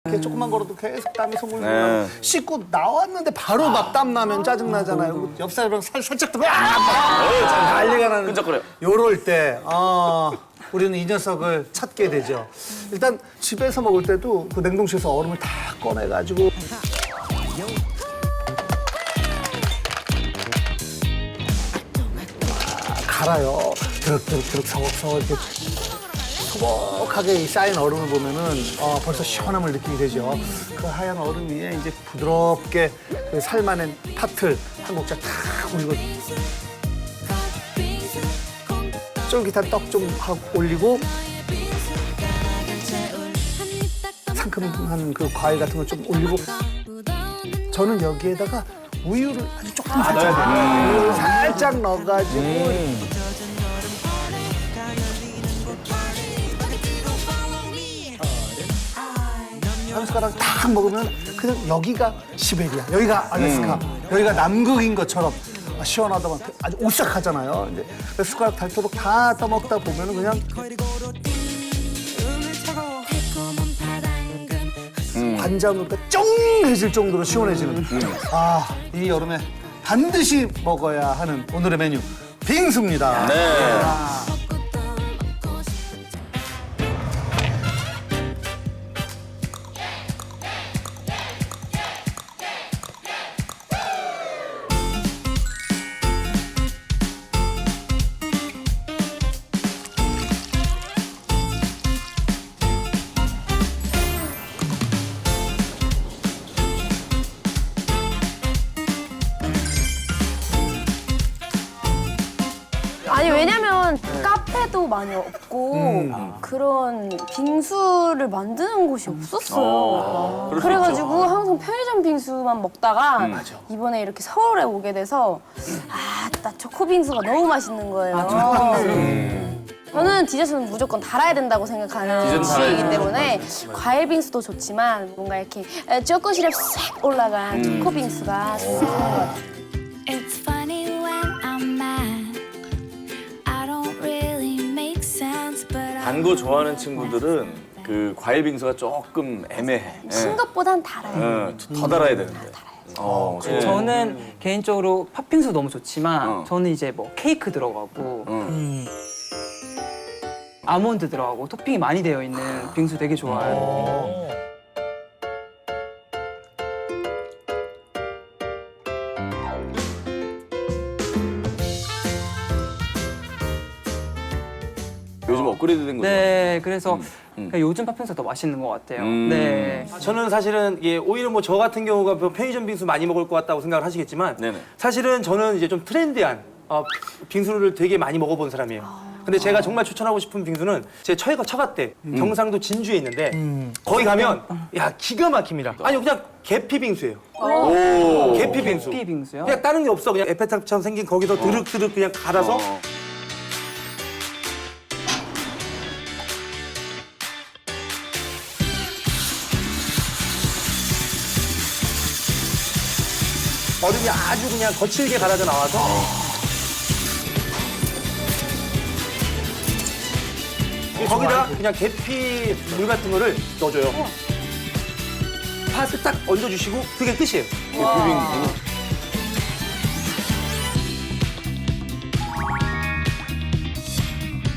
이렇게 조금만 걸어도 계속 땀이 송글송글 나고 씻고 나왔는데 바로 막 땀 나면 짜증 나잖아요. 옆 사람이랑 살짝 더 난리가 나는. 끈적거려. 요럴 때 우리는 이 녀석을 찾게 되죠. 일단 집에서 먹을 때도 그 냉동실에서 얼음을 다 꺼내가지고 갈아요. 드륵드륵 서걱서걱 이렇게 소복하게 이 쌓인 얼음을 보면은 벌써 시원함을 느끼게 되죠. 그 하얀 얼음 위에 이제 부드럽게 그 살만한 팥을 한 목자 탁 올리고 쫄깃한 떡 좀 하고 올리고 상큼한 그 과일 같은 거 좀 올리고 저는 여기에다가 우유를 아주 조금 살짝 우유를 살짝 넣어가지고 한 숟가락 딱 먹으면 그냥 여기가 시베리아, 여기가 알래스카, 여기가 남극인 것처럼 시원하다만 아주 오싹하잖아요. 이제 그 숟가락 닳도록 다 떠먹다 보면은 그냥 관자놀이가 쫑해질 정도로 시원해지는 이 여름에 반드시 먹어야 하는 오늘의 메뉴 빙수입니다. 네. 아니 왜냐면 카페도 많이 없고 그런 빙수를 만드는 곳이 없었어요. 그래가지고 항상 편의점 빙수만 먹다가 이번에 이렇게 서울에 오게 돼서 나 초코 빙수가 너무 맛있는 거예요. 저는 디저트는 무조건 달아야 된다고 생각하는 주의이기 때문에 과일 빙수도 좋지만 뭔가 이렇게 초코 시럽 싹 올라간 초코 빙수가 좋은 것 같아요. It's funny when I'm mad. I don't really make sense, but I 단 거 좋아하는 친구들은 그 과일 빙수가 조금 애매해. 신 것보단 달아요. 더 달아야 되는데. 저는 개인적으로 팥빙수 너무 좋지만 저는 이제 뭐 케이크 들어가고 아몬드 들어가고 토핑이 많이 되어 있는 빙수 되게 좋아해요. 요즘 업그레이드 된 거죠? 네, 그래서 그러니까 요즘 팥빙수가 더 맛있는 것 같아요. 네. 저는 사실은 오히려 뭐 저 같은 경우가 편의점 빙수 많이 먹을 것 같다고 생각을 하시겠지만 네네. 사실은 저는 이제 좀 트렌디한 빙수를 되게 많이 먹어본 사람이에요. 근데 제가 정말 추천하고 싶은 빙수는 제 처가 때 경상도 진주에 있는데 거기 가면 기가 막힙니다. 아니 그냥 계피 빙수예요. 계피 빙수. 계피 빙수요? 그냥 다른 게 없어. 그냥 에펠탑처럼 생긴 거기서 드륵드륵 그냥 갈아서 얼음이 아주 그냥 거칠게 갈아져 나와서 거기다 그냥 계피 물 같은 거를 넣어줘요. 팥을 딱 얹어주시고 그게 끝이에요.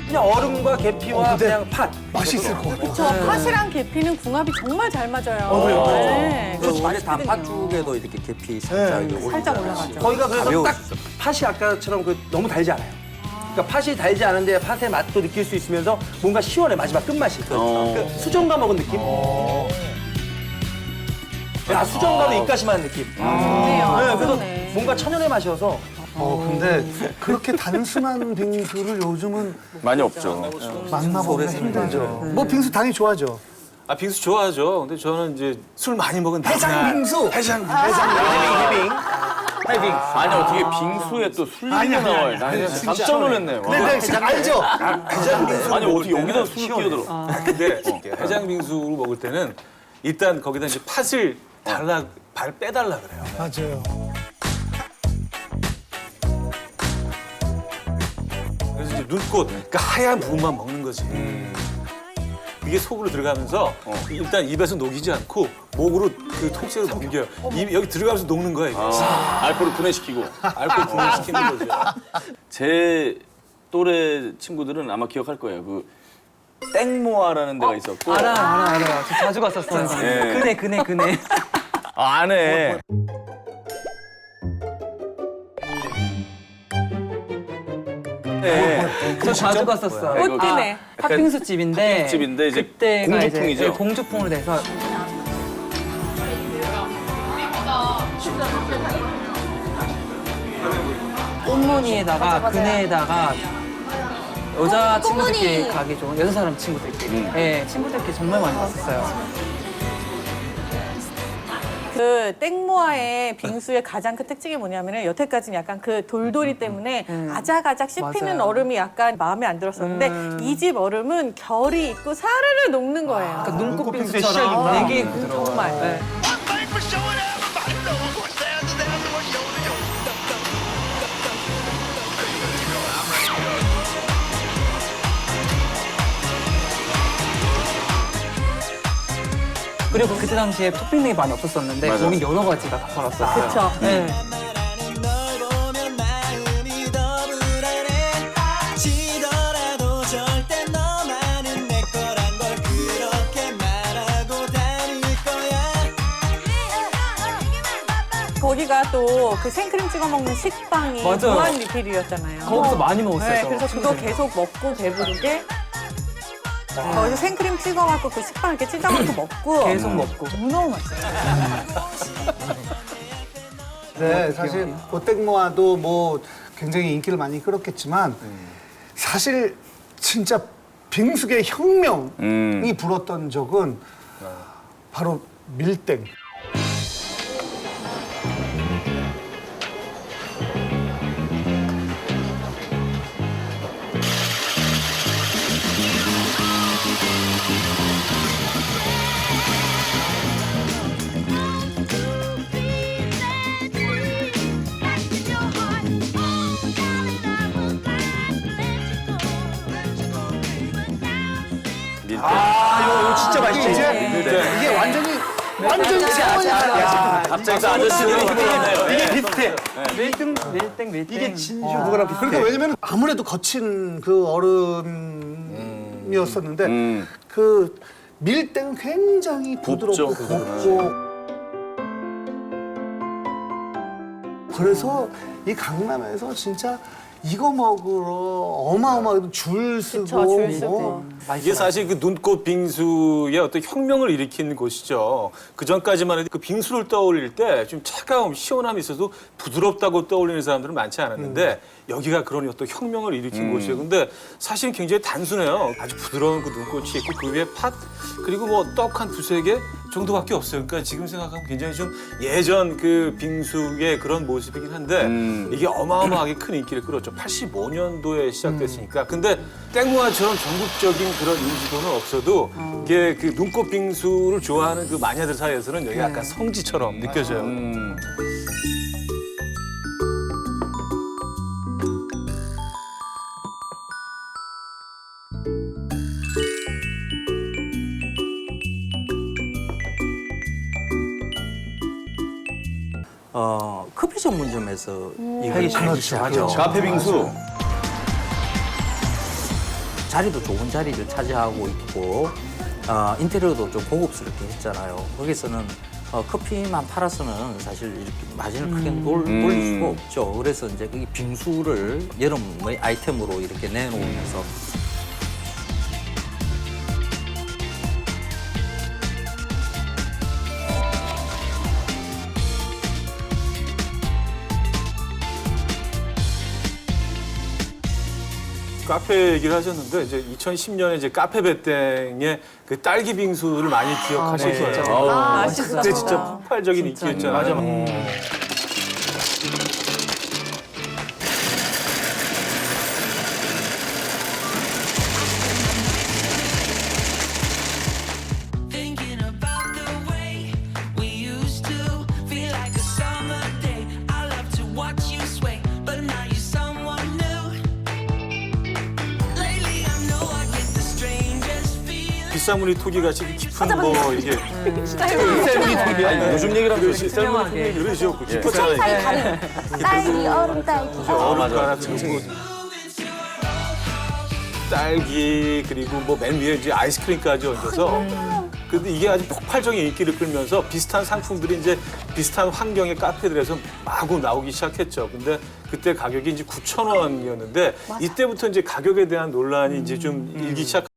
그냥 얼음과 계피와 그냥 팥. 맛있을 것 같아요. 저 팥이랑 계피는 궁합이 정말 잘 맞아요. 네. 안에 단팥 쪽에도 이렇게 계피 살짝 살짝 올라가죠. 거기가 그래서 딱 팥이 아까처럼 너무 달지 않아요. 그러니까 팥이 달지 않은데 팥의 맛도 느낄 수 있으면서 뭔가 시원해 마지막 끝맛이. 그러니까 수정과 먹은 느낌. 수정과도 입가심 하는 느낌. 네, 그래서 뭔가 천연의 맛이어서 근데 그렇게 단순한 빙수를 요즘은 많이 없죠. 만나보기가 힘들죠. 뭐 빙수 당연히 좋아하죠. 빙수 좋아하죠. 근데 저는 이제 술 많이 먹은 해장 빙수. 해빙. 아니 어떻게 빙수에 또 술 얘기가 나와요. 나 깜짝 놀랐네. 와. 근데 알죠? 아니 어떻게 여기다 술을 끼워들어. 근데 해장 빙수를 먹을 때는 일단 거기다 이제 팥을 빼달라 그래요. 맞아요. 그래서 이제 눈꽃, 그러니까 하얀 부분만 먹는 거지. 이게 속으로 들어가면서 일단 입에서 녹이지 않고 목으로 그 통째로 넘겨요. 여기 들어가면서 녹는 거야, 이게. 알코올을 분해시키고. 알코올 분해시키는 거죠. 제 또래 친구들은 아마 기억할 거예요. 그 땡모아라는 데가 있었고. 알아요. 저 자주 갔었어요. 네. 그네. 안 해. 네. 저 자주 갔었어요. 꽃띠네. 팥빙수 집인데 팥빙수집인데 이제 그때가 공주풍이죠? 이제 공주풍으로 돼서 꽃무늬에다가 그네에다가 여자 친구들끼리 꽃무늬. 가기 좋은 여자 사람 친구들끼리 예, 친구들끼리 정말 많이 갔었어요. 그 땡모아의 빙수의 가장 큰 특징이 뭐냐면은 여태까지는 약간 그 돌돌이 때문에 아작아작 씹히는 맞아요. 얼음이 약간 마음에 안 들었었는데 이 집 얼음은 결이 있고 사르르 녹는 거예요. 그러니까 눈꽃 빙수의 눈꽃빙수처럼 시작이구나. 되게 부드러워. 정말. 네. 그리고 그때 당시에 토핑들이 많이 없었었는데 맞아. 거긴 여러 가지가 다 팔았었어요. 그쵸. 네. 거기가 또 그 생크림 찍어 먹는 식빵이 맞아요. 무한 리필이었잖아요. 거기서 많이 먹었어요. 네, 저. 그래서 그거 계속 먹고 배부르게 거기서 생크림 찍어갖고 그 식빵 이렇게 찢어갖고 먹고 계속 먹고. 너무너무 맛있어요. 네, 사실 오땡모아도 뭐 굉장히 인기를 많이 끌었겠지만 사실 진짜 빙수계 혁명이 불었던 적은 바로 밀땡. 밀대. 이거 진짜 맛있지. 이게 완전히 차원이야. 갑자기 또 아저씨들이 힘을 내네요. 이게 비슷해. 밀등. 이게 진주 그거랑 비슷해. 그러니까 왜냐면 아무래도 거친 그 얼음이었었는데 그 밀땡은 굉장히 부드럽고 곱죠, 곱고 그래서 이 강남에서 진짜 이거 먹으러 어마어마하게 줄 쓰고 그쵸, 줄 쓰고. 뭐 이게 사실 그 눈꽃 빙수의 어떤 혁명을 일으킨 곳이죠. 그 전까지만 해도 그 빙수를 떠올릴 때 좀 차가움, 시원함이 있어도 부드럽다고 떠올리는 사람들은 많지 않았는데 여기가 그런 어떤 혁명을 일으킨 곳이에요. 근데 사실은 굉장히 단순해요. 아주 부드러운 그 눈꽃이 있고 그 위에 팥 그리고 뭐 떡 한 두세 개 정도밖에 없어요. 그러니까 지금 생각하면 굉장히 좀 예전 그 빙수의 그런 모습이긴 한데 이게 어마어마하게 큰 인기를 끌었죠. 85년도에 시작됐으니까. 근데 땡모아처럼 전국적인 그런 인지도는 없어도 이게 그 눈꽃 빙수를 좋아하는 그 마니아들 사이에서는 여기 약간 성지처럼 느껴져요. 커피 전문점에서 일을 하기 하기 시작하죠. 카페 빙수. 자리도 좋은 자리를 차지하고 있고 인테리어도 좀 고급스럽게 했잖아요. 거기서는 커피만 팔아서는 사실 이렇게 마진을 크게 올릴 수가 없죠. 그래서 이제 이 빙수를 여름의 아이템으로 이렇게 내놓으면서 카페 얘기를 하셨는데 이제 2010년에 이제 카페 배땡의 그 딸기 빙수를 많이 기억하실 네. 거예요. 맛있었다. 그때 진짜 폭발적인 인기였잖아요. 맞아. Thinking about the way we used to feel like a summer day. I love to watch you sway, but now you're someone new. Lately I know I get the strangest feeling. 쌀무늬 토기 같이 깊은 뭐 이게 요즘 얘기를 하면 쌀무늬 토기 그러시고 깊었잖아요. 사이 다른 딸기 얼음 딸기. 얼음 깔아주고 딸기 그리고 뭐 맨 위에 이제 아이스크림까지 얹어서 근데 이게 아주 폭발적인 인기를 끌면서 비슷한 상품들이 이제 비슷한 환경의 카페들에서 마구 나오기 시작했죠. 근데 그때 가격이 이제 9,000원이었는데 이때부터 이제 가격에 대한 논란이 이제 좀 일기 시작.